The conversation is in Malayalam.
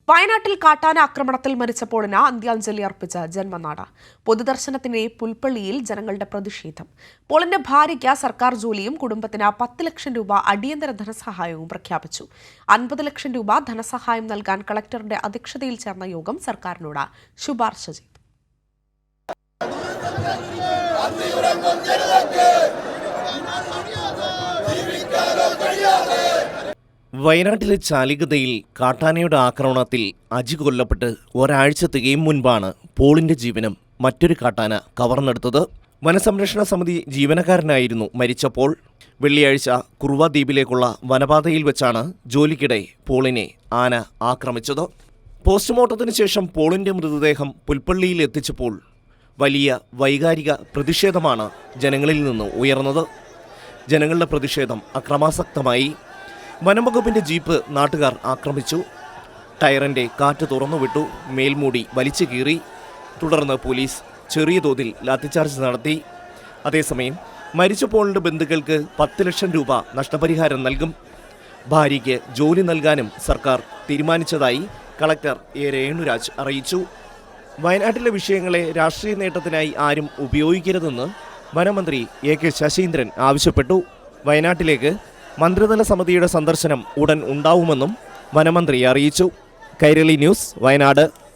വയനാട്ടിൽ കാട്ടാന ആക്രമണത്തിൽ മരിച്ച പോളിന് അന്ത്യാഞ്ജലി അർപ്പിച്ച ജന്മനാട്. പൊതുദർശനത്തിന് പുൽപ്പള്ളിയിൽ ജനങ്ങളുടെ പ്രതിഷേധം. പോളിന്റെ ഭാര്യയ്ക്ക് സർക്കാർ ജോലിയും കുടുംബത്തിന് 10 ലക്ഷം രൂപ അടിയന്തര ധനസഹായവും പ്രഖ്യാപിച്ചു. 50 ലക്ഷം രൂപ ധനസഹായം നൽകാൻ കളക്ടറുടെ അധ്യക്ഷതയിൽ ചേർന്ന യോഗം സർക്കാരിനോട് ശുപാർശ ചെയ്തു. വയനാട്ടിലെ ചാലികതയിൽ കാട്ടാനയുടെ ആക്രമണത്തിൽ അജി കൊല്ലപ്പെട്ട് ഒരാഴ്ച തികയും മുൻപാണ് പോളിന്റെ ജീവനും മറ്റൊരു കാട്ടാന കവർന്നെടുത്തത്. വനസംരക്ഷണ സമിതി ജീവനക്കാരനായിരുന്നു മരിച്ച പോൾ. വെള്ളിയാഴ്ച കുറുവ ദ്വീപിലേക്കുള്ള വനപാതയിൽ വെച്ചാണ് ജോലിക്കിടെ പോളിനെ ആന ആക്രമിച്ചത്. പോസ്റ്റ്മോർട്ടത്തിന് ശേഷം പോളിന്റെ മൃതദേഹം പുൽപ്പള്ളിയിൽ എത്തിച്ചപ്പോൾ വലിയ വൈകാരിക പ്രതിഷേധമാണ് ജനങ്ങളിൽ നിന്ന് ഉയർന്നത്. ജനങ്ങളുടെ പ്രതിഷേധം അക്രമാസക്തമായി. വനംവകുപ്പിന്റെ ജീപ്പ് നാട്ടുകാർ ആക്രമിച്ചു. ടയറിന്റെ കാറ്റ് തുറന്നുവിട്ടു. മേൽമൂടി വലിച്ചു കീറി. തുടർന്ന് പോലീസ് ചെറിയ തോതിൽ ലാത്തിച്ചാർജ് നടത്തി. അതേസമയം മരിച്ച പോളിന്റെ ബന്ധുക്കൾക്ക് 10 ലക്ഷം രൂപ നഷ്ടപരിഹാരം നൽകും. ഭാര്യയ്ക്ക് ജോലി നൽകാനും സർക്കാർ തീരുമാനിച്ചതായി കളക്ടർ എ രേണുരാജ് അറിയിച്ചു. വയനാട്ടിലെ വിഷയങ്ങളെ രാഷ്ട്രീയ നേട്ടത്തിനായി ആരും ഉപയോഗിക്കരുതെന്ന് വനമന്ത്രി എ കെ ശശീന്ദ്രൻ ആവശ്യപ്പെട്ടു. വയനാട്ടിലേക്ക് മന്ത്രിതല സമിതിയുടെ സന്ദർശനം ഉടൻ ഉണ്ടാവുമെന്നും വനമന്ത്രി അറിയിച്ചു. കൈരളി ന്യൂസ്, വയനാട്.